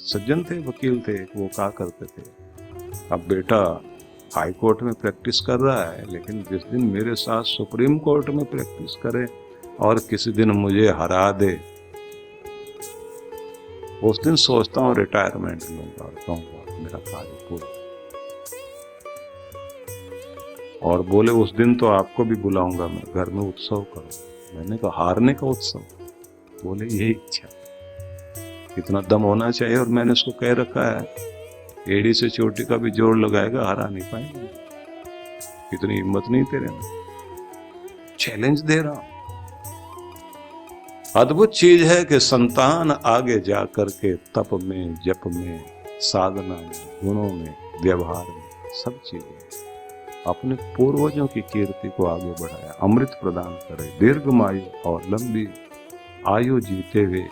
सज्जन थे, वकील थे, वो कहा करते थे, अब बेटा हाई कोर्ट में प्रैक्टिस कर रहा है, लेकिन जिस दिन मेरे साथ सुप्रीम कोर्ट में प्रैक्टिस करे और किसी दिन मुझे हरा दे, उस दिन सोचता हूँ रिटायरमेंट लूंगा और कहूँगा मेरा कार्य पूरा। और बोले उस दिन तो आपको भी बुलाऊंगा, मैं घर में उत्सव करूँ। मैंने कहा हारने का उत्सव? बोले यही इच्छा। इतना दम होना चाहिए, और मैंने उसको कह रखा है एड़ी से चोटी का भी जोर लगाएगा, हरा नहीं पाएंगे। इतनी हिम्मत नहीं तेरे में, चैलेंज दे रहा हूं। अद्भुत चीज है कि संतान आगे जाकर के तप में, जप में, साधना में, गुणों में, व्यवहार में, सब चीजें अपने पूर्वजों की कीर्ति को आगे बढ़ाया, अमृत प्रदान करे, दीर्घमायु और लंबी आयु जीते हुए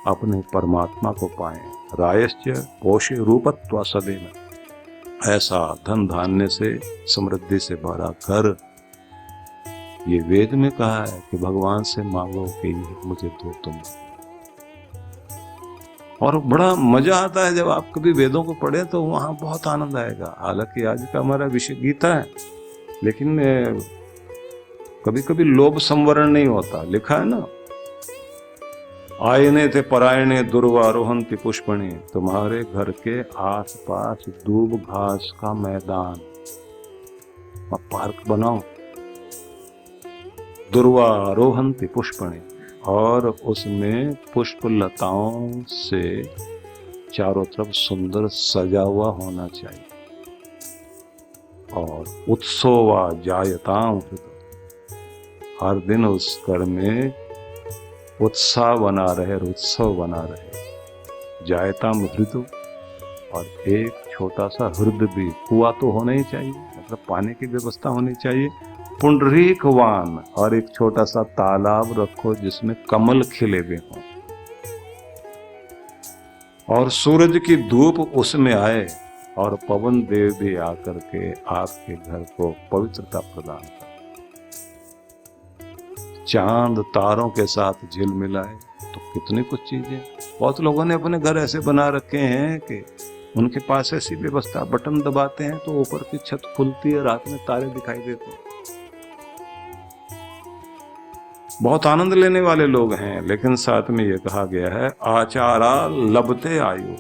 अपने परमात्मा को पाएं। रायश्च पोषे रूपत्वा सदैव, ऐसा धन धान्य से, समृद्धि से भरा घर। ये वेद में कहा है कि भगवान से मांगो कि मुझे दो तुम। और बड़ा मजा आता है जब आप कभी वेदों को पढ़े, तो वहां बहुत आनंद आएगा। हालांकि आज का हमारा विषय गीता है, लेकिन कभी कभी लोभ संवरण नहीं होता। लिखा है ना, आयने थे परायणे दुर्वारोहंति पुष्पणे, तुम्हारे घर के आसपास दूब घास का मैदान, पार्क बनाओ, दुर्वारोहंति पुष्पणे, और उसमें पुष्प लताओं से चारों तरफ सुंदर सजा हुआ होना चाहिए। और उत्सवा जायताम, हर दिन उस घर में उत्साह बना रहे, उत्सव बना रहे। जायताम ऋतु, और एक छोटा सा हृदय भी, कुआं तो होना ही चाहिए, मतलब पानी की व्यवस्था होनी चाहिए। पुंडरीकवान, और एक छोटा सा तालाब रखो जिसमें कमल खिले हुए हों, और सूरज की धूप उसमें आए, और पवन देव भी आकर के आपके घर को पवित्रता प्रदान करे। चांद तारों के साथ झिलमिलाए, तो कितनी कुछ चीजें। बहुत लोगों ने अपने घर ऐसे बना रखे हैं कि उनके पास ऐसी व्यवस्था, बटन दबाते हैं तो ऊपर की छत खुलती है, रात में तारे दिखाई देते हैं। बहुत आनंद लेने वाले लोग हैं, लेकिन साथ में यह कहा गया है आचारा लभते आयु,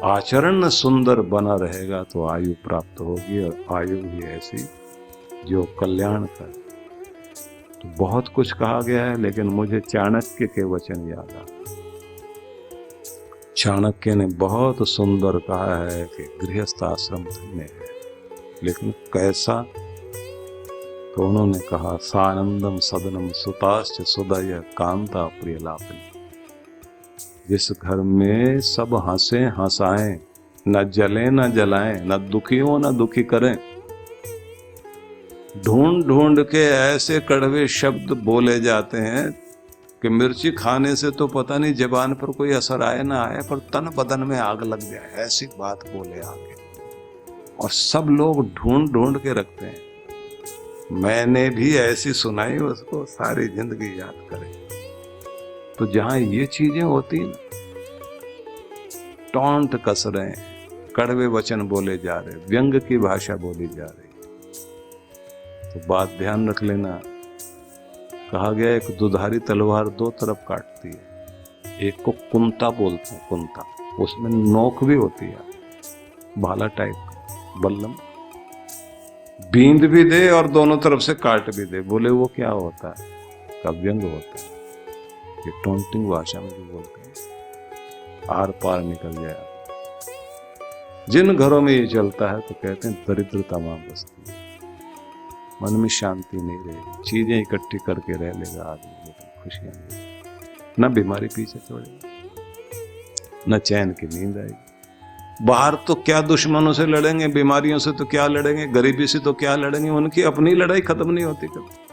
आचरण सुंदर बना रहेगा तो आयु प्राप्त होगी, और आयु भी ऐसी जो कल्याण करे। तो बहुत कुछ कहा गया है, लेकिन मुझे चाणक्य के वचन याद आ। चाणक्य ने बहुत सुंदर कहा है कि गृहस्थ आश्रम धन्य है, लेकिन कैसा? तो उन्होंने कहा सानंदम सदनम सुताश्च सुदय कांता प्रिय लापनी। जिस घर में सब हंसे हंसाएं, न जले न जलाएं, न दुखी हो न दुखी करें, ढूंढ ढूंढ के ऐसे कड़वे शब्द बोले जाते हैं कि मिर्ची खाने से तो पता नहीं जबान पर कोई असर आए ना आए, पर तन बदन में आग लग जाए, ऐसी बात बोले आगे। और सब लोग ढूंढ ढूंढ के रखते हैं। मैंने भी ऐसी सुनाई, उसको सारी जिंदगी याद करे। तो जहां ये चीजें होती ना, टोंट कस रहे हैं, कड़वे वचन बोले जा रहे, व्यंग की भाषा बोली जा रही, तो बात ध्यान रख लेना। कहा गया एक दुधारी तलवार दो तरफ काटती है, एक को कुंता बोलते हैं, कुंता, उसमें नोक भी होती है, भाला टाइप बल्लम, बींद भी दे और दोनों तरफ से काट भी दे। बोले वो क्या होता है? का व्यंग होता है। ये टोंटिंग भाषा में जो बोलते हैं, आर पार निकल जाए। जिन घरों में ये चलता है तो कहते हैं दरिद्र तमाम बस्ती, मन में शांति नहीं रहेगी, चीजें इकट्ठी करके रह लेगा आदमी, लेकिन खुशियां नहीं, न बीमारी पीछे छोड़ेगी, न चैन की नींद आएगी। बाहर तो क्या दुश्मनों से लड़ेंगे, बीमारियों से तो क्या लड़ेंगे, गरीबी से तो क्या लड़ेंगे, उनकी अपनी लड़ाई खत्म नहीं होती कभी।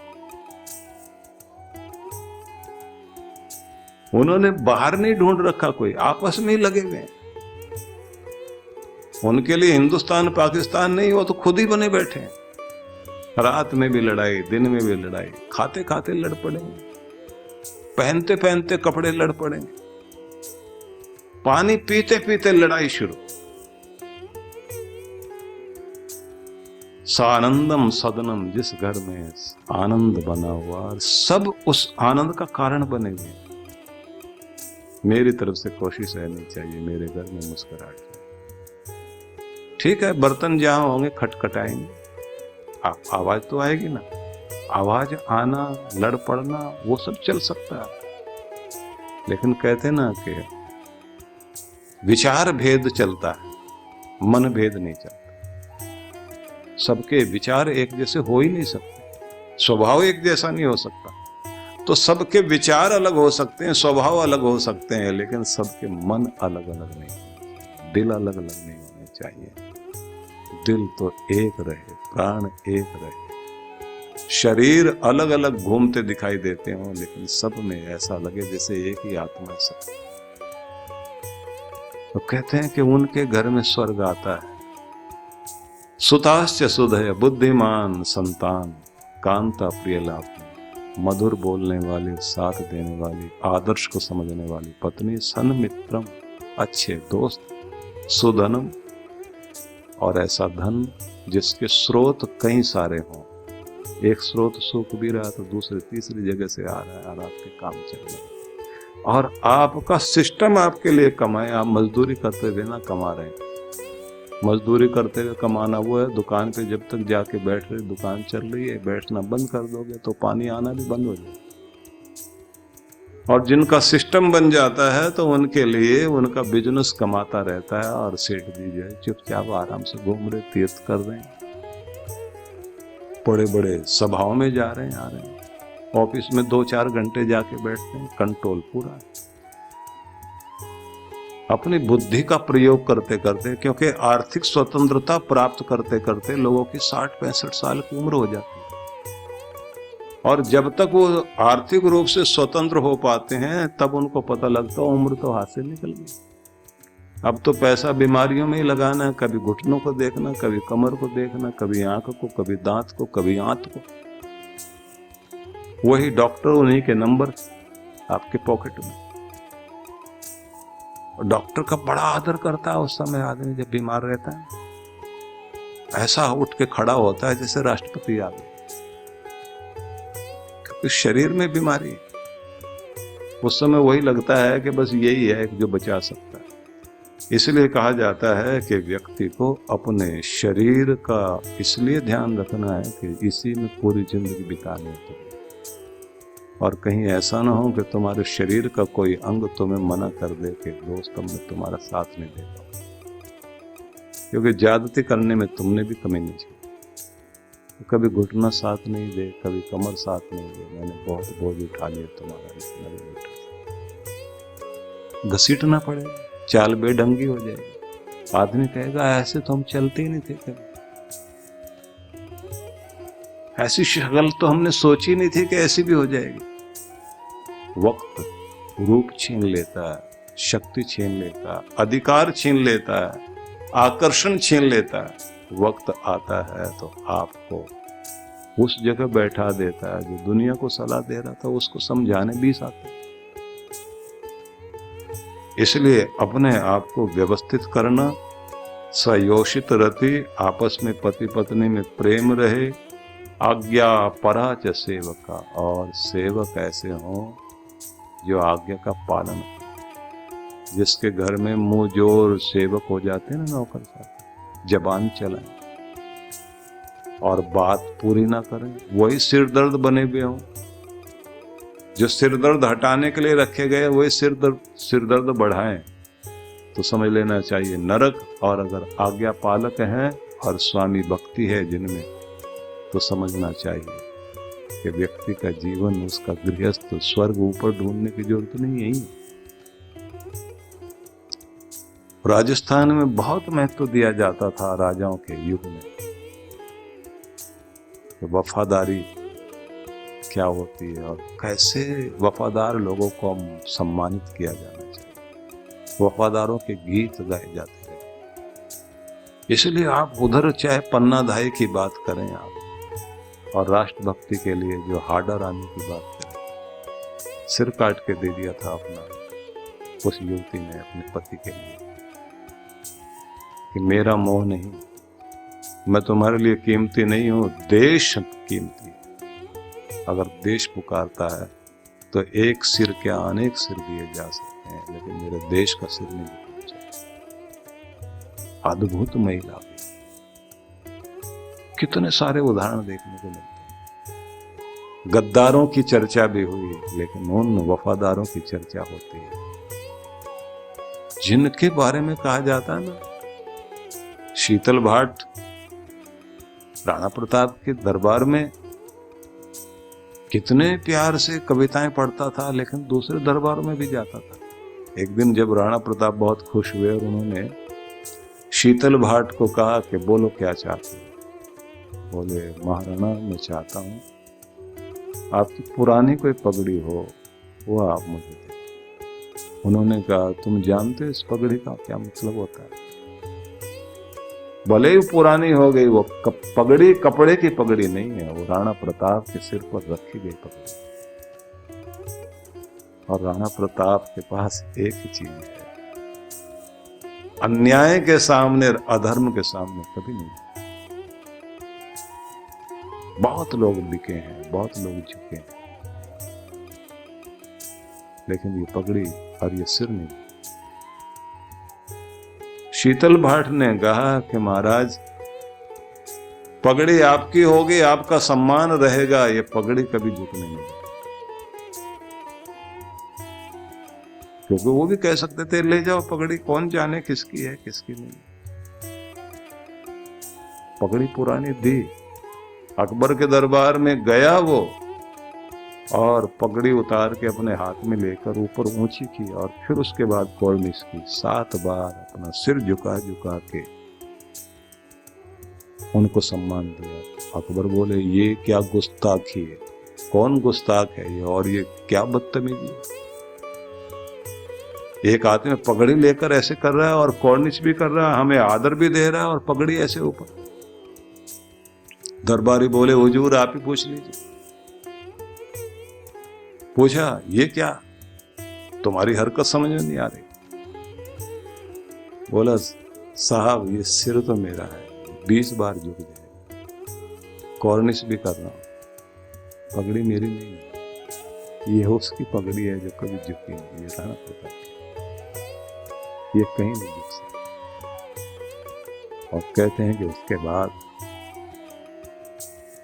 उन्होंने बाहर नहीं ढूंढ रखा, कोई आपस में ही लगे हुए। उनके लिए हिंदुस्तान पाकिस्तान नहीं, वो तो खुद ही बने बैठे हैं। रात में भी लड़ाई, दिन में भी लड़ाई, खाते खाते लड़ पड़ेंगे, पहनते पहनते कपड़े लड़ पड़ेंगे। पानी पीते पीते लड़ाई शुरू। सानंदम सदनम, जिस घर में आनंद बना हुआ, सब उस आनंद का कारण बने हुए। मेरी तरफ से कोशिश रहनी चाहिए मेरे घर में मुस्कुराहट जाए। ठीक है, बर्तन जहां होंगे खटखटाएंगे, आवाज तो आएगी ना। आवाज आना, लड़ पड़ना, वो सब चल सकता है, लेकिन कहते ना कि विचार भेद चलता है, मन भेद नहीं चलता। सबके विचार एक जैसे हो ही नहीं सकते, स्वभाव एक जैसा नहीं हो सकता। तो सबके विचार अलग हो सकते हैं, स्वभाव अलग हो सकते हैं, लेकिन सबके मन अलग अलग नहीं, दिल अलग अलग नहीं होने चाहिए। दिल तो एक रहे, प्राण एक रहे। शरीर अलग अलग घूमते दिखाई देते हो, लेकिन सब में ऐसा लगे जैसे एक ही आत्मा है सब। तो कहते हैं कि उनके घर में स्वर्ग आता है। सुताश्च सुधय, बुद्धिमान संतान, कांता प्रिय लाभ, मधुर बोलने वाली, साथ देने वाली, आदर्श को समझने वाली पत्नी, सन्मित्रम, अच्छे दोस्त, सुधनम, और ऐसा धन जिसके स्रोत कई सारे हों। एक स्रोत सूख भी रहा तो दूसरी तीसरी जगह से आ रहा है और आपके काम चल रहे हैं, और आपका सिस्टम आपके लिए कमाए। आप मजदूरी करते हुए ना कमा रहे हैं। मजदूरी करते हुए कमाना वो है, दुकान पे जब तक जाके बैठ रहे, दुकान चल रही है, बैठना बंद कर दोगे तो पानी आना भी बंद हो जाएगा। और जिनका सिस्टम बन जाता है तो उनके लिए उनका बिजनेस कमाता रहता है, और सेठ जी जो है चुपचाप आराम से घूम रहे, तीर्थ कर रहे हैं, बड़े बड़े सभाओं में जा रहे हैं, आ रहे हैं, ऑफिस में 2-4 घंटे जाके बैठते हैं, कंट्रोल पूरा है। अपनी बुद्धि का प्रयोग करते करते, क्योंकि आर्थिक स्वतंत्रता प्राप्त करते करते लोगों की 60-65 साल की उम्र हो जाती है, और जब तक वो आर्थिक रूप से स्वतंत्र हो पाते हैं तब उनको पता लगता है उम्र तो हाथ से निकल गई। अब तो पैसा बीमारियों में ही लगाना है, कभी घुटनों को देखना, कभी कमर को देखना, कभी आंख को, कभी दांत को, कभी आंत को। वही डॉक्टर, उन्हीं के नंबर आपके पॉकेट में। और डॉक्टर का बड़ा आदर करता है उस समय आदमी जब बीमार रहता है, ऐसा उठ के खड़ा होता है जैसे राष्ट्रपति आ गए, क्योंकि शरीर में बीमारी है। उस समय वही लगता है कि बस यही है जो बचा सकता है। इसलिए कहा जाता है कि व्यक्ति को अपने शरीर का इसलिए ध्यान रखना है कि इसी में पूरी जिंदगी बितानी है, और कहीं ऐसा ना हो कि तुम्हारे शरीर का कोई अंग तुम्हें मना कर दे कि दोस्त मैं तुम्हारा साथ नहीं देता, क्योंकि ज्यादती करने में तुमने भी कमी नहीं चाहिए। तो कभी घुटना साथ नहीं दे, कभी कमर साथ नहीं दे, मैंने बहुत बोझ उठा लिया तुम्हारा, इतना भी उठा, घसीटना पड़ेगा, चाल बेढंगी हो जाएगी। आदमी कहेगा ऐसे तो हम चलते ही नहीं थे कभी, ऐसी शक्ल तो हमने सोची नहीं थी कि ऐसी भी हो जाएगी। वक्त रूप छीन लेता है, शक्ति छीन लेता है, अधिकार छीन लेता है, आकर्षण छीन लेता है। वक्त आता है तो आपको उस जगह बैठा देता है जो दुनिया को सलाह दे रहा था उसको समझाने 20 आते। इसलिए अपने आप को व्यवस्थित करना, सयोषित रति, आपस में पति पत्नी में प्रेम रहे, आज्ञा पराच सेवका, और सेवक ऐसे हों जो आज्ञा का पालन करें। जिसके घर में मुंह जोर सेवक हो जाते हैं ना, नौकर साहब, जबान चलाएं और बात पूरी ना करें, वही सिरदर्द बने हुए हों। जो सिरदर्द हटाने के लिए रखे गए वही सिरदर्द बढ़ाएं, तो समझ लेना चाहिए नरक। और अगर आज्ञा पालक हैं और स्वामी भक्ति है जिनमें, तो समझना चाहिए कि व्यक्ति का जीवन, उसका गृहस्थ स्वर्ग ऊपर ढूंढने की जरूरत नहीं है। यही राजस्थान में बहुत महत्व दिया जाता था राजाओं के युग में, तो वफादारी क्या होती है और कैसे वफादार लोगों को हम सम्मानित किया जाना चाहिए। वफादारों के गीत गाए जाते हैं। इसलिए आप उधर चाहे पन्नाधाय की बात करें आप, और राष्ट्रभक्ति के लिए जो हार्डर आने की बात करें, सिर काट के दे दिया था अपना, उस युवती ने अपने पति के लिए कि मेरा मोह नहीं, मैं तुम्हारे लिए कीमती नहीं हूं, देश कीमती है। अगर देश पुकारता है तो एक सिर क्या अनेक सिर दिए जा सकते हैं, लेकिन मेरे देश का सिर नहीं झुकना चाहिए। अद्भुत महिला भी, कितने सारे उदाहरण देखने को मिलते हैं। गद्दारों की चर्चा भी हुई, लेकिन उन वफादारों की चर्चा होती है जिनके बारे में कहा जाता है ना, शीतल भाट राणा प्रताप के दरबार में कितने प्यार से कविताएं पढ़ता था, लेकिन दूसरे दरबार में भी जाता था। एक दिन जब राणा प्रताप बहुत खुश हुए और उन्होंने शीतल भाट को कहा कि बोलो क्या चाहते हो। बोले, महाराणा मैं चाहता हूं आपकी पुरानी कोई पगड़ी हो, वो आप मुझे दें। उन्होंने कहा, तुम जानते हो इस पगड़ी का क्या मतलब होता है? भले ही पुरानी हो गई, वो पगड़ी कपड़े की पगड़ी नहीं है, वो राणा प्रताप के सिर पर रखी गई पगड़ी। और राणा प्रताप के पास एक ही चीज है, अन्याय के सामने, अधर्म के सामने कभी नहीं। बहुत लोग बिके हैं, बहुत लोग झुके हैं, लेकिन ये पगड़ी और ये सिर नहीं। शीतल भाट ने कहा कि महाराज पगड़ी आपकी होगी, आपका सम्मान रहेगा, ये पगड़ी कभी झुकने नहीं। क्योंकि वो भी कह सकते थे ले जाओ पगड़ी, कौन जाने किसकी है किसकी नहीं। पगड़ी पुरानी दी, अकबर के दरबार में गया वो, और पगड़ी उतार के अपने हाथ में लेकर ऊपर ऊंची की, और फिर उसके बाद कॉर्निश की। 7 बार अपना सिर झुका झुका के उनको सम्मान दिया। अकबर बोले, ये क्या गुस्ताखी है, कौन गुस्ताख है ये, और ये क्या बदतमीजी है। एक आदमी पगड़ी लेकर ऐसे कर रहा है और कॉर्निश भी कर रहा है, हमें आदर भी दे रहा है, और पगड़ी ऐसे ऊपर। दरबारी बोले, हुजूर आप ही पूछ लीजिए। पूछा, ये क्या, तुम्हारी हरकत समझ में नहीं आ रही। बोला, साहब ये सिर तो मेरा है, 20 बार झुक जाएगा, कॉर्निश भी कर रहा हूं, पगड़ी मेरी नहीं है, ये उसकी पगड़ी है जो कभी झुकी नहीं। ये राणा प्रताप, ये कहीं नहीं झुक सकता। और कहते हैं कि उसके बाद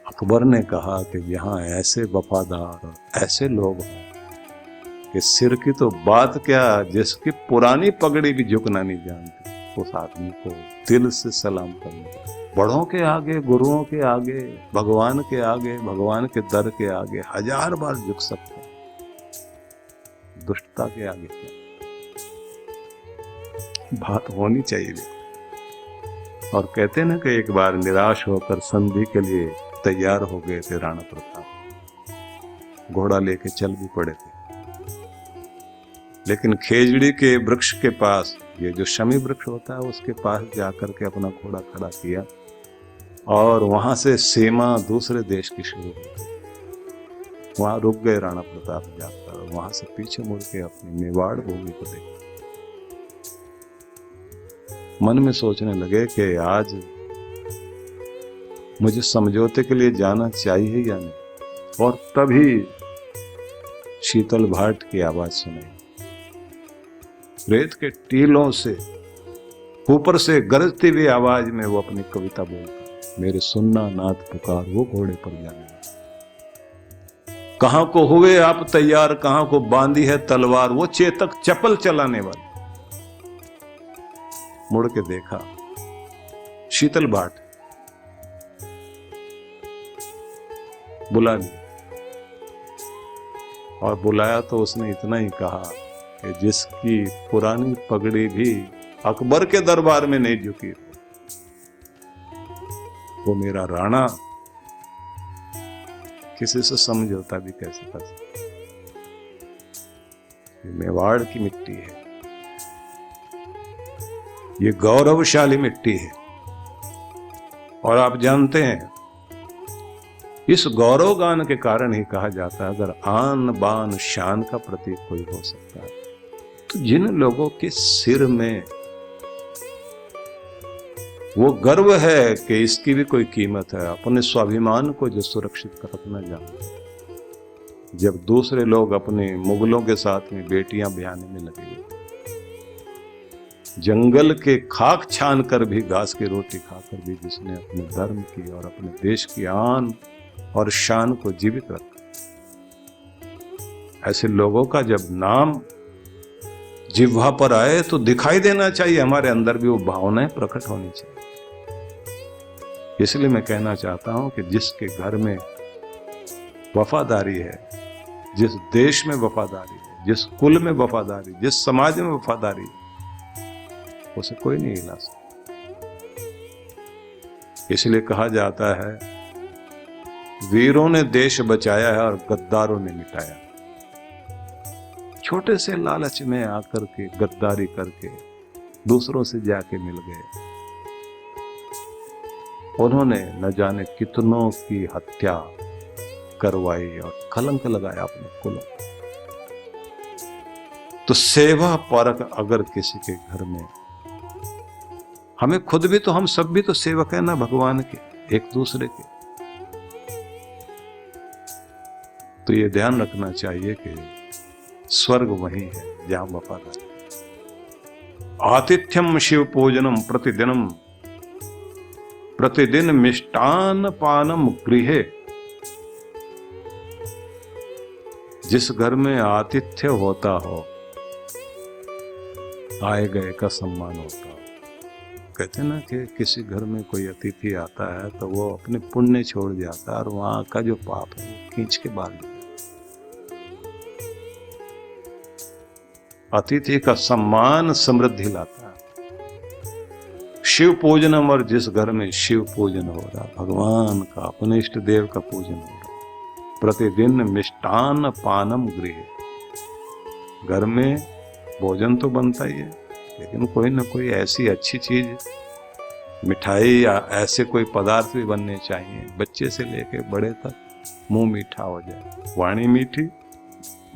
अकबर ने कहा कि यहाँ ऐसे वफादार और ऐसे लोग हों कि सिर की तो बात क्या, जिसकी पुरानी पगड़ी भी झुकना नहीं जानती, उस आदमी को दिल से सलाम करना। बड़ों के आगे, गुरुओं के आगे, भगवान के आगे, भगवान के दर के आगे 1000 बार झुक सकते हैं, दुष्टता के आगे क्या बात होनी चाहिए। और कहते ना कि एक बार निराश होकर संधि के लिए तैयार हो गए थे राणा प्रताप, घोड़ा लेके चल भी पड़े थे, लेकिन खेजड़ी के वृक्ष के पास, ये जो शमी वृक्ष होता है उसके पास जाकर के अपना घोड़ा खड़ा किया, और वहां से सीमा दूसरे देश की शुरू हो गई। वहां रुक गए राणा प्रताप जाकर, वहां से पीछे मुड़ के अपनी मेवाड़ भूमि को देखा। मन में सोचने लगे कि आज मुझे समझौते के लिए जाना चाहिए या नहीं। और तभी शीतल भाट की आवाज सुनाई, रेत के टीलों से ऊपर से गरजती हुई आवाज में वो अपनी कविता बोलता, मेरे सुनना नाथ पुकार, वो घोड़े पर जाने कहां को हुए आप तैयार, कहां को बांधी है तलवार, वो चेतक चपल चलाने वाले। मुड़ के देखा, शीतल भाट बुला ली, और बुलाया तो उसने इतना ही कहा कि जिसकी पुरानी पगड़ी भी अकबर के दरबार में नहीं झुकी, वो मेरा राणा किसी से समझौता भी कैसे कर सकता। ये मेवाड़ की मिट्टी है, ये गौरवशाली मिट्टी है। और आप जानते हैं, इस गौरव गान के कारण ही कहा जाता है, अगर आन बान शान का प्रतीक कोई हो सकता है तो जिन लोगों के सिर में वो गर्व है कि इसकी भी कोई कीमत है, अपने स्वाभिमान को जो सुरक्षित कर रखना जानते, जब दूसरे लोग अपने मुगलों के साथ में बेटियां ब्याहने में लगे हुए, जंगल के खाक छान कर भी, घास की रोटी खाकर भी जिसने अपने धर्म की और अपने देश की आन और शान को जीवित रखा, ऐसे लोगों का जब नाम जिह्वा पर आए तो दिखाई देना चाहिए, हमारे अंदर भी वो भावनाएं प्रकट होनी चाहिए। इसलिए मैं कहना चाहता हूं कि जिसके घर में वफादारी है, जिस देश में वफादारी है, जिस कुल में वफादारी, जिस समाज में वफादारी है, उसे कोई नहीं हिला सकता। इसलिए कहा जाता है वीरों ने देश बचाया है और गद्दारों ने मिटाया। छोटे से लालच में आकर के गद्दारी करके दूसरों से जाके मिल गए, उन्होंने न जाने कितनों की हत्या करवाई और कलंक लगाया अपने कुलों। तो सेवा परक अगर किसी के घर में, हमें खुद भी तो, हम सब भी तो सेवक है ना भगवान के, एक दूसरे के। तो ये ध्यान रखना चाहिए कि स्वर्ग वही है जहां वफादारी। आतिथ्यम शिव पूजनम प्रतिदिन मिष्टान पानम गृहे। जिस घर में आतिथ्य होता हो, आए गए का सम्मान होता हो। कहते ना कि किसी घर में कोई अतिथि आता है तो वो अपने पुण्य छोड़ जाता है और वहां का जो पाप है वो खींच के बाहर। अतिथि का सम्मान समृद्धि लाता है। शिव पूजनम, और जिस घर में शिव पूजन हो रहा, भगवान का, अपने इष्ट देव का पूजन हो रहा, प्रतिदिन मिष्टान पानम गृहे। घर में भोजन तो बनता ही है, लेकिन कोई ना कोई ऐसी अच्छी चीज, मिठाई या ऐसे कोई पदार्थ भी बनने चाहिए, बच्चे से लेके बड़े तक मुंह मीठा हो जाए, वाणी मीठी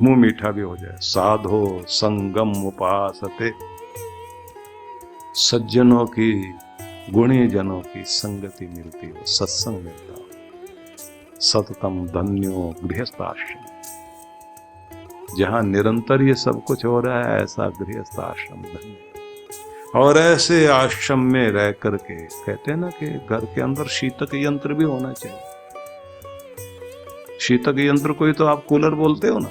मुंह मीठा भी हो जाए। साधो संगम उपासते, सज्जनों की, गुणी जनों की संगति मिलती हो, सत्संग मिलता हो। सततम धन्यो गृहस्थाश्रम, जहां निरंतर ये सब कुछ हो रहा है, ऐसा गृहस्थाश्रम धन्य। और ऐसे आश्रम में रह करके, कहते हैं ना कि घर के अंदर शीतक यंत्र भी होना चाहिए। शीतक यंत्र को ही तो आप कूलर बोलते हो ना,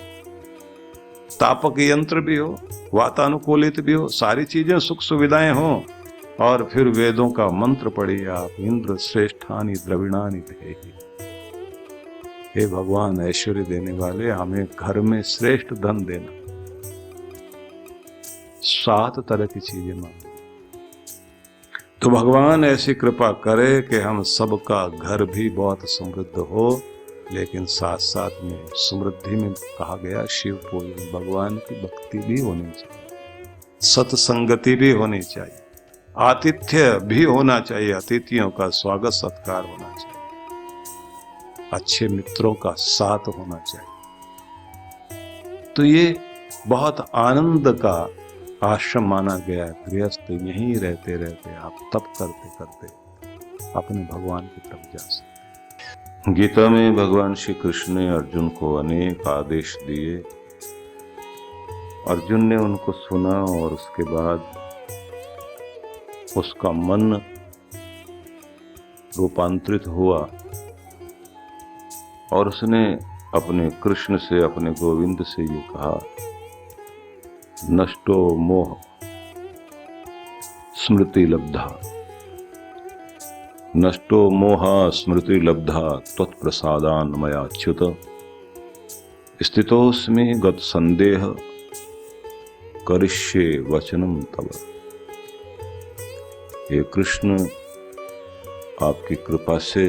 तापक यंत्र भी हो, वातानुकूलित भी हो, सारी चीजें सुख सुविधाएं हो। और फिर वेदों का मंत्र पढ़िए आप, इंद्र श्रेष्ठानि द्रविणानि देहि। हे भगवान ऐश्वर्य देने वाले, हमें घर में श्रेष्ठ धन देना। 7 तरह की चीजें मांगे तो भगवान ऐसी कृपा करे कि हम सबका घर भी बहुत समृद्ध हो, लेकिन साथ साथ में समृद्धि में कहा गया शिव पूजन, भगवान की भक्ति भी होनी चाहिए, सत्संगति भी होनी चाहिए, आतिथ्य भी होना चाहिए, अतिथियों का स्वागत सत्कार होना चाहिए, अच्छे मित्रों का साथ होना चाहिए। तो ये बहुत आनंद का आश्रम माना गया है। गृहस्थ यहीं रहते रहते आप तप करते करते अपने भगवान की तरफ जा सकते। गीता में भगवान श्री कृष्ण ने अर्जुन को अनेक आदेश दिए। अर्जुन ने उनको सुना और उसके बाद उसका मन रूपांतरित हुआ और उसने अपने कृष्ण से, अपने गोविंद से ये कहा, नष्टो मोह स्मृति लब्धा, नष्टो मोहा स्मृति लब्धा त्वत्प्रसादान मयाच्युत स्थितोस्मि गत संदेह करिष्ये वचनम तव। हे कृष्ण, आपकी कृपा से,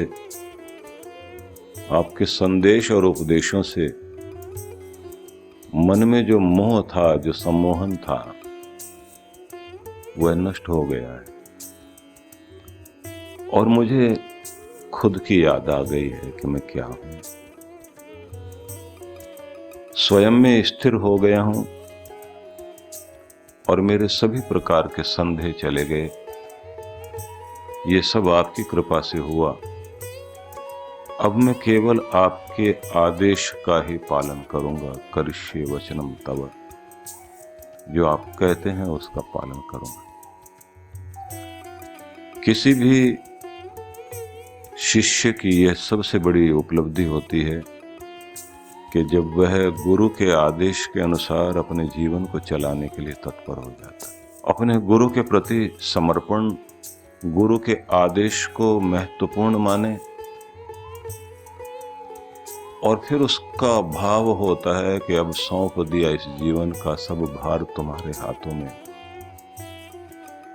आपके संदेश और उपदेशों से मन में जो मोह था, जो सम्मोहन था, वह नष्ट हो गया है और मुझे खुद की याद आ गई है कि मैं क्या हूं। स्वयं में स्थिर हो गया हूं और मेरे सभी प्रकार के संदेह चले गए। ये सब आपकी कृपा से हुआ। अब मैं केवल आपके आदेश का ही पालन करूंगा। करिष्ये वचनम तव, जो आप कहते हैं उसका पालन करूंगा। किसी भी शिष्य की यह सबसे बड़ी उपलब्धि होती है कि जब वह गुरु के आदेश के अनुसार अपने जीवन को चलाने के लिए तत्पर हो जाता है, अपने गुरु के प्रति समर्पण, गुरु के आदेश को महत्वपूर्ण माने, और फिर उसका भाव होता है कि अब सौंप दिया इस जीवन का सब भार तुम्हारे हाथों में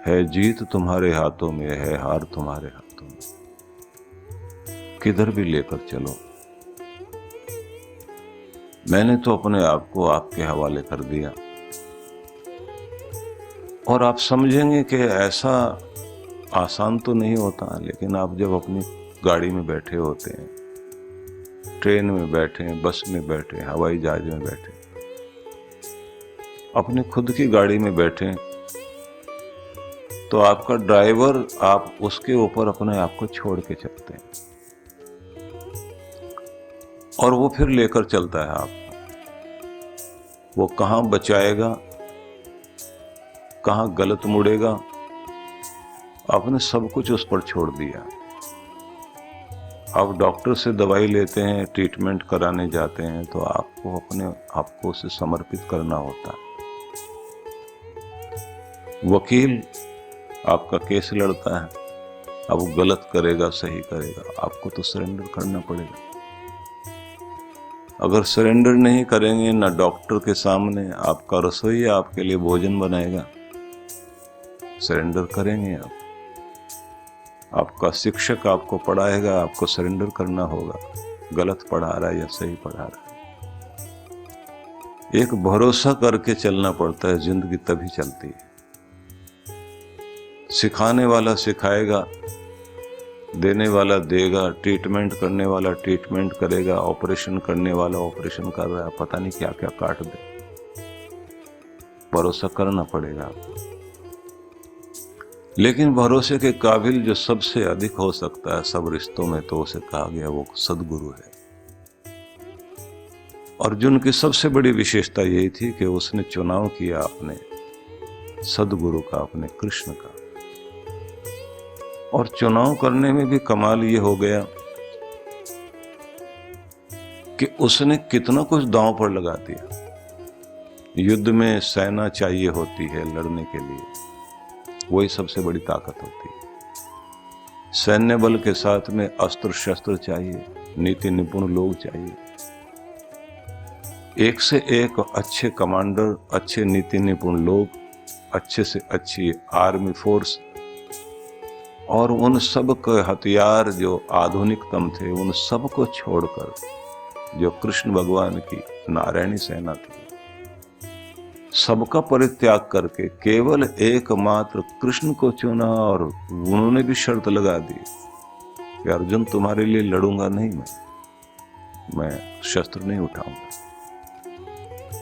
है, जीत तुम्हारे हाथों में है, हार तुम्हारे हाथों में, किधर भी लेकर चलो। मैंने तो अपने आप को आपके हवाले कर दिया। और आप समझेंगे कि ऐसा आसान तो नहीं होता, लेकिन आप जब अपनी गाड़ी में बैठे होते हैं, ट्रेन में बैठे, बस में बैठे, हवाई जहाज में बैठे, अपनी खुद की गाड़ी में बैठे, तो आपका ड्राइवर, आप उसके ऊपर अपने आप को छोड़ के चलते हैं और वो फिर लेकर चलता है आपको। वो कहाँ बचाएगा, कहाँ गलत मुड़ेगा, आपने सब कुछ उस पर छोड़ दिया। आप डॉक्टर से दवाई लेते हैं, ट्रीटमेंट कराने जाते हैं, तो आपको अपने आप को उसे समर्पित करना होता है। वकील आपका केस लड़ता है, अब वो गलत करेगा सही करेगा, आपको तो सरेंडर करना पड़ेगा। अगर सरेंडर नहीं करेंगे ना डॉक्टर के सामने, आपका रसोइया आपके लिए भोजन बनाएगा। सरेंडर करेंगे आप। आपका शिक्षक आपको पढ़ाएगा, आपको सरेंडर करना होगा, गलत पढ़ा रहा है या सही पढ़ा रहा है। एक भरोसा करके चलना पड़ता है, जिंदगी तभी चलती है। सिखाने वाला सिखाएगा, देने वाला देगा, ट्रीटमेंट करने वाला ट्रीटमेंट करेगा, ऑपरेशन करने वाला ऑपरेशन कर रहा है, पता नहीं क्या क्या काट दे। भरोसा करना पड़ेगा आपको। लेकिन भरोसे के काबिल जो सबसे अधिक हो सकता है सब रिश्तों में, तो उसे कहा गया वो सदगुरु है। अर्जुन की सबसे बड़ी विशेषता यही थी कि उसने चुनाव किया अपने सदगुरु का, अपने कृष्ण का। और चुनाव करने में भी कमाल ये हो गया कि उसने कितना कुछ दांव पर लगा दिया। युद्ध में सेना चाहिए होती है लड़ने के लिए, वही सबसे बड़ी ताकत होती है। सैन्य बल के साथ में अस्त्र शस्त्र चाहिए, नीति निपुण लोग चाहिए, एक से एक अच्छे कमांडर, अच्छे नीति निपुण लोग, अच्छे से अच्छी आर्मी फोर्स, और उन सब के हथियार जो आधुनिकतम थे, उन सब को छोड़कर जो कृष्ण भगवान की नारायणी सेना थी, सबका परित्याग करके केवल एकमात्र कृष्ण को चुना। और उन्होंने भी शर्त लगा दी कि अर्जुन तुम्हारे लिए लड़ूंगा नहीं, मैं शस्त्र नहीं उठाऊंगा।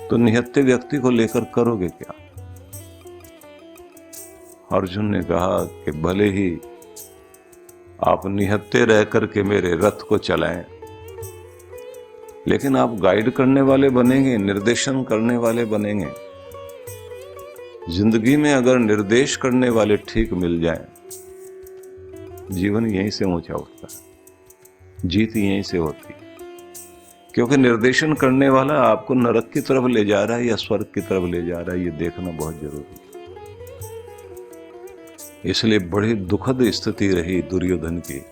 तो निहत्थे व्यक्ति को लेकर करोगे क्या? अर्जुन ने कहा कि भले ही आप निहत्थे रह करके मेरे रथ को चलाएं, लेकिन आप गाइड करने वाले बनेंगे, निर्देशन करने वाले बनेंगे। जिंदगी में अगर निर्देश करने वाले ठीक मिल जाएं, जीवन यहीं से ऊंचा उठता है, जीत यहीं से होती है। क्योंकि निर्देशन करने वाला आपको नरक की तरफ ले जा रहा है या स्वर्ग की तरफ ले जा रहा है, ये देखना बहुत जरूरी है। इसलिए बड़ी दुखद स्थिति रही दुर्योधन की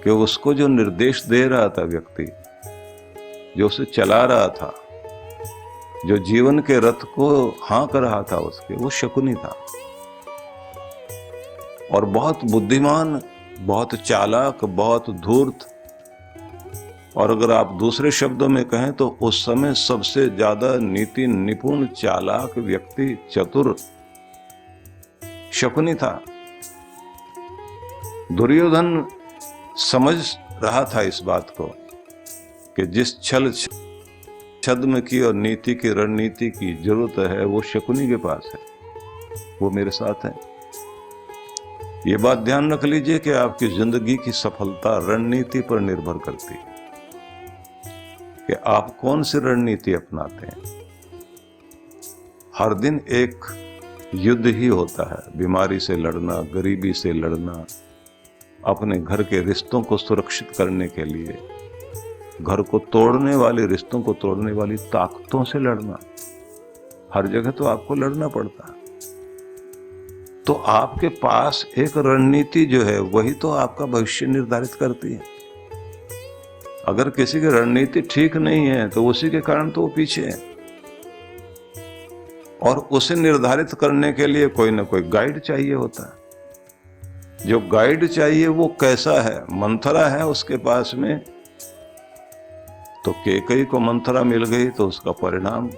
कि उसको जो निर्देश दे रहा था व्यक्ति, जो उसे चला रहा था, जो जीवन के रथ को हाँक रहा था उसके, वो शकुनी था। और बहुत बुद्धिमान, बहुत चालाक, बहुत धूर्त, और अगर आप दूसरे शब्दों में कहें तो उस समय सबसे ज्यादा नीति निपुण, चालाक व्यक्ति, चतुर शकुनी था। दुर्योधन समझ रहा था इस बात को कि जिस छल छद्म की और नीति की रणनीति की जरूरत है वो शकुनी के पास है, वो मेरे साथ है। ये बात ध्यान रख लीजिए कि आपकी जिंदगी की सफलता रणनीति पर निर्भर करती है कि आप कौन सी रणनीति अपनाते हैं। हर दिन एक युद्ध ही होता है, बीमारी से लड़ना, गरीबी से लड़ना, अपने घर के रिश्तों को सुरक्षित करने के लिए, घर को तोड़ने वाले रिश्तों को तोड़ने वाली ताकतों से लड़ना। हर जगह तो आपको लड़ना पड़ता है। तो आपके पास एक रणनीति जो है वही तो आपका भविष्य निर्धारित करती है। अगर किसी की रणनीति ठीक नहीं है तो उसी के कारण तो वो पीछे है, और उसे निर्धारित करने के लिए कोई ना कोई गाइड चाहिए होता है। जो गाइड चाहिए वो कैसा है? मंथरा है उसके पास में, तो कैकेयी को मंथरा मिल गई तो उसका परिणाम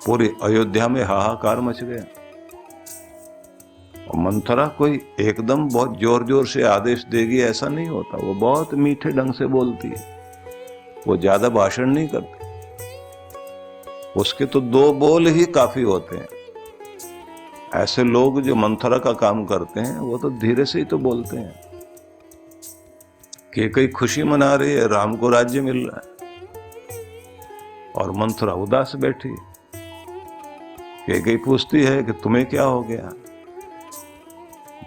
पूरी अयोध्या में हाहाकार मच गया। और मंथरा कोई एकदम बहुत जोर जोर से आदेश देगी ऐसा नहीं होता, वो बहुत मीठे ढंग से बोलती है, वो ज्यादा भाषण नहीं करती, उसके तो 2 बोल ही काफी होते हैं। ऐसे लोग जो मंथरा का काम करते हैं वो तो धीरे से ही तो बोलते हैं। कैकेयी खुशी मना रही है, राम को राज्य मिल रहा है, और मंथरा उदास बैठी। कैकेयी पूछती है कि तुम्हें क्या हो गया?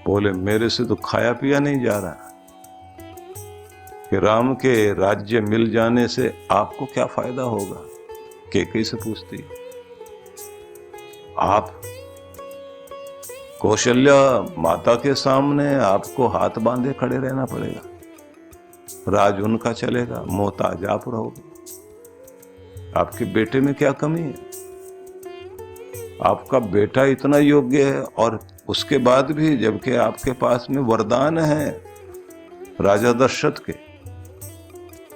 बोले मेरे से तो खाया पिया नहीं जा रहा, कि राम के राज्य मिल जाने से आपको क्या फायदा होगा? कैकेयी से पूछती, आप कौशल्या माता के सामने आपको हाथ बांधे खड़े रहना पड़ेगा, राज उनका चलेगा, मोहताज आप रहोगे। आपके बेटे में क्या कमी है? आपका बेटा इतना योग्य है, और उसके बाद भी जबकि आपके पास में वरदान है राजा दशरथ के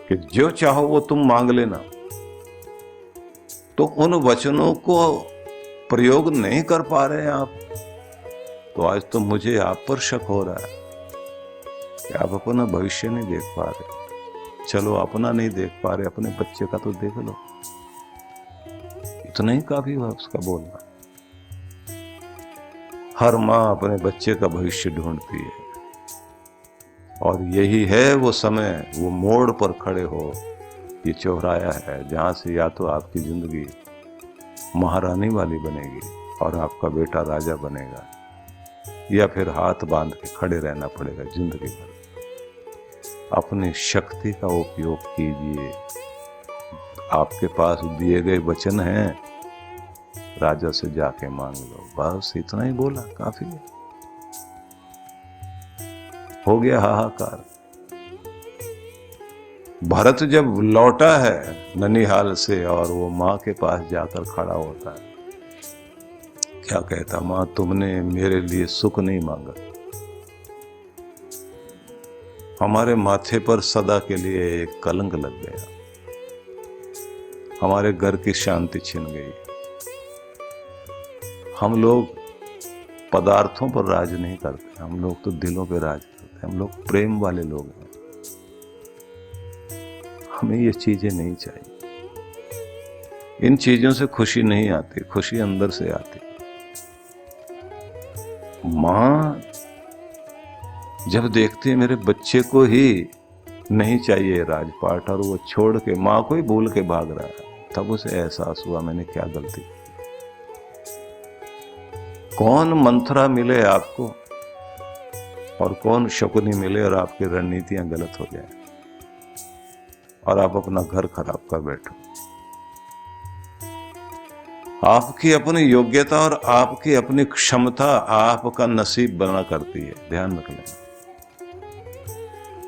कि जो चाहो वो तुम मांग लेना, तो उन वचनों को प्रयोग नहीं कर पा रहे हैं आप। तो आज तो मुझे आप पर शक हो रहा है कि आप अपना भविष्य नहीं देख पा रहे। चलो अपना नहीं देख पा रहे, अपने बच्चे का तो देख लो। इतना ही काफी हुआ उसका बोलना। हर माँ अपने बच्चे का भविष्य ढूंढती है, और यही है वो समय, वो मोड़ पर खड़े हो, ये चौराया है जहां से या तो आपकी जिंदगी महारानी वाली बनेगी और आपका बेटा राजा बनेगा, या फिर हाथ बांध के खड़े रहना पड़ेगा जिंदगी भर। अपनी शक्ति का उपयोग कीजिए। आपके पास दिए गए वचन हैं, राजा से जाके मांग लो। बस इतना ही बोला, काफी है। हो गया हाहाकार। भरत जब लौटा है ननिहाल से और वो माँ के पास जाकर खड़ा होता है, क्या कहता? माँ तुमने मेरे लिए सुख नहीं मांगा, हमारे माथे पर सदा के लिए एक कलंक लग गया, हमारे घर की शांति छिन गई। हम लोग पदार्थों पर राज नहीं करते, हम लोग तो दिलों पे राज करते हैं, हम लोग प्रेम वाले लोग हैं। हमें ये चीजें नहीं चाहिए, इन चीजों से खुशी नहीं आती, खुशी अंदर से आती। माँ जब देखती है मेरे बच्चे को ही नहीं चाहिए राजपाट और वो छोड़ के माँ को ही भूल के भाग रहा है, तब उसे एहसास हुआ मैंने क्या गलती की। कौन मंथरा मिले आपको और कौन शकुनी मिले और आपकी रणनीतियां गलत हो जाए और आप अपना घर खराब कर बैठो। आपकी अपनी योग्यता और आपकी अपनी क्षमता आपका नसीब बना करती है, ध्यान रख लेना।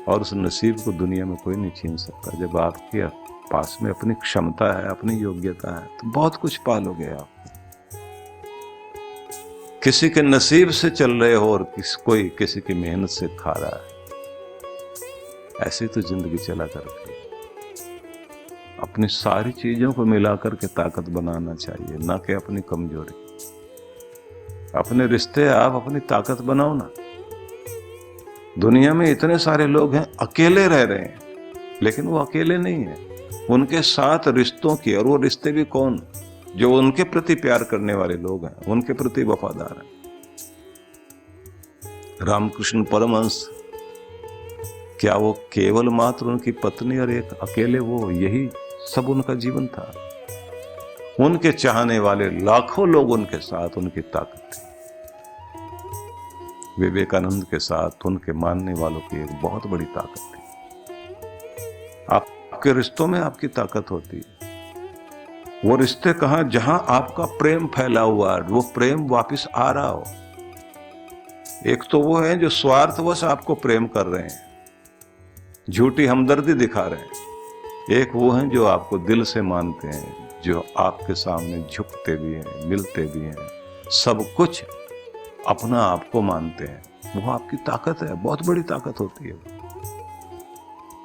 और उस नसीब को दुनिया में कोई नहीं छीन सकता। जब आपके पास में अपनी क्षमता है, अपनी योग्यता है, तो बहुत कुछ पालोगे आप। किसी के नसीब से चल रहे हो और कोई किसी की मेहनत से खा रहा है। ऐसी तो जिंदगी चला करती है। अपनी सारी चीजों को मिलाकर के ताकत बनाना चाहिए, ना कि अपनी कमजोरी। अपने रिश्ते आप अपनी ताकत बनाओ ना। दुनिया में इतने सारे लोग हैं, अकेले रह रहे हैं, लेकिन वो अकेले नहीं है। उनके साथ रिश्तों की, और वो रिश्ते भी कौन, जो उनके प्रति प्यार करने वाले लोग हैं, उनके प्रति वफादार हैं। रामकृष्ण परमहंस, क्या वो केवल मात्र उनकी पत्नी और एक अकेले वो, यही सब उनका जीवन था? उनके चाहने वाले लाखों लोग उनके साथ, उनकी ताकत थी। विवेकानंद के साथ उनके मानने वालों की एक बहुत बड़ी ताकत थी। आपके रिश्तों में आपकी ताकत होती है। वो रिश्ते कहां, जहां आपका प्रेम फैला हुआ है, वो प्रेम वापस आ रहा हो। एक तो वो है जो स्वार्थवश आपको प्रेम कर रहे हैं, झूठी हमदर्दी दिखा रहे हैं। एक वो है जो आपको दिल से मानते हैं, जो आपके सामने झुकते भी हैं, मिलते भी हैं, सब कुछ अपना आपको मानते हैं। वो आपकी ताकत है, बहुत बड़ी ताकत होती है।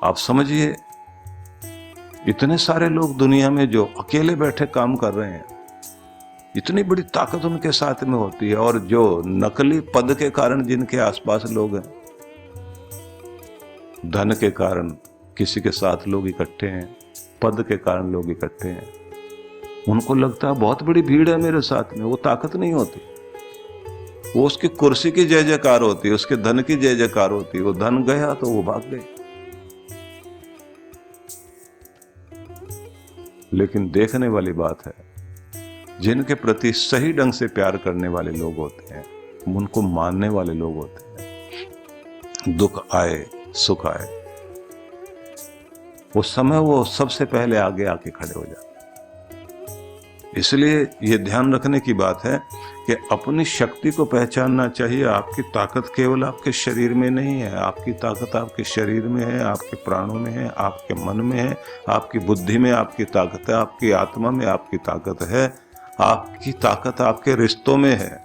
आप समझिए, इतने सारे लोग दुनिया में जो अकेले बैठे काम कर रहे हैं, इतनी बड़ी ताकत उनके साथ में होती है। और जो नकली पद के कारण जिनके आसपास लोग हैं, धन के कारण किसी के साथ लोग इकट्ठे हैं, पद के कारण लोग इकट्ठे हैं, उनको लगता है बहुत बड़ी भीड़ है मेरे साथ में। वो ताकत नहीं होती, वो उसकी कुर्सी की जय जयकार होती है, उसके धन की जय जयकार होती है। वो धन गया तो वो भाग गए। लेकिन देखने वाली बात है, जिनके प्रति सही ढंग से प्यार करने वाले लोग होते हैं, उनको मानने वाले लोग होते हैं। दुख आए, सुख आए, उस समय वो सबसे पहले आगे आके खड़े हो जाते। इसलिए ये ध्यान रखने की बात है कि अपनी शक्ति को पहचानना चाहिए। आपकी ताकत केवल आपके शरीर में नहीं है, आपकी ताकत आपके शरीर में है, आपके प्राणों में है, आपके मन में है, आपकी बुद्धि में आपकी ताकत है, आपकी आत्मा में आपकी ताकत है, आपकी ताकत आपके रिश्तों में है,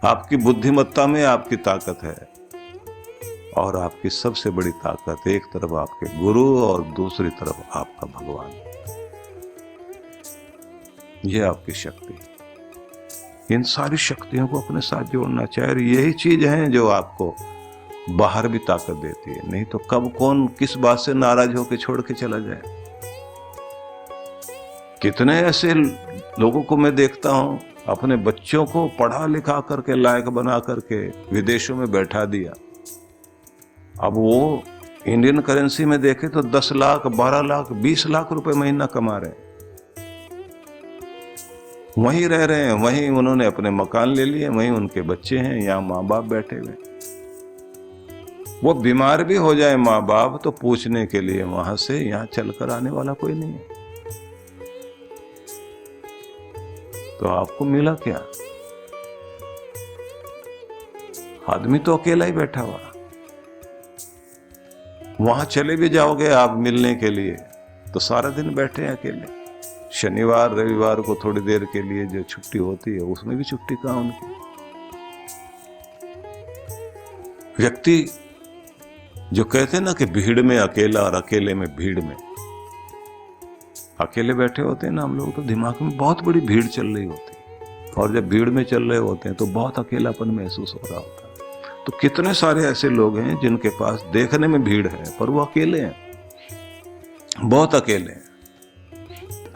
आपकी बुद्धिमत्ता में आपकी ताकत है। और आपकी सबसे बड़ी ताकत, एक तरफ आपके गुरु और दूसरी तरफ आपका भगवान, यह आपकी शक्ति। इन सारी शक्तियों को अपने साथ जोड़ना चाहिए। यही चीज है जो आपको बाहर भी ताकत देती है। नहीं तो कब कौन किस बात से नाराज होकर छोड़ के चला जाए। कितने ऐसे लोगों को मैं देखता हूं, अपने बच्चों को पढ़ा लिखा करके लायक बना करके विदेशों में बैठा दिया। अब वो इंडियन करेंसी में देखे तो 10 लाख, 12 लाख, 20 लाख रुपए महीना कमा रहे हैं। वहीं रह रहे हैं, वहीं उन्होंने अपने मकान ले लिए, वहीं उनके बच्चे हैं, यहाँ माँ बाप बैठे हुए। वो बीमार भी हो जाए माँ बाप तो पूछने के लिए वहां से यहाँ चलकर आने वाला कोई नहीं है। तो आपको मिला क्या? आदमी तो अकेला ही बैठा हुआ। वहां चले भी जाओगे आप मिलने के लिए तो सारा दिन बैठे हैं अकेले। शनिवार रविवार को थोड़ी देर के लिए जो छुट्टी होती है, उसमें भी छुट्टी कहाँ उनकी। व्यक्ति जो कहते हैं ना कि भीड़ में अकेला और अकेले में भीड़ में, अकेले बैठे होते हैं ना हम लोग, तो दिमाग में बहुत बड़ी भीड़ चल रही होती है। और जब भीड़ में चल रहे होते हैं तो बहुत अकेलापन महसूस हो रहा होता है। तो कितने सारे ऐसे लोग हैं जिनके पास देखने में भीड़ है पर वो अकेले हैं, बहुत अकेले हैं।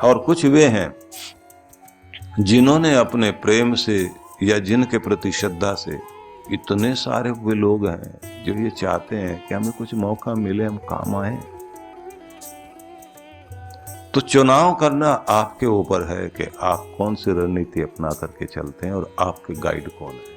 और कुछ वे हैं जिन्होंने अपने प्रेम से या जिनके प्रति श्रद्धा से, इतने सारे वे लोग हैं जो ये चाहते हैं कि हमें कुछ मौका मिले, हम काम आए। तो चुनाव करना आपके ऊपर है कि आप कौन सी रणनीति अपना करके चलते हैं और आपके गाइड कौन है।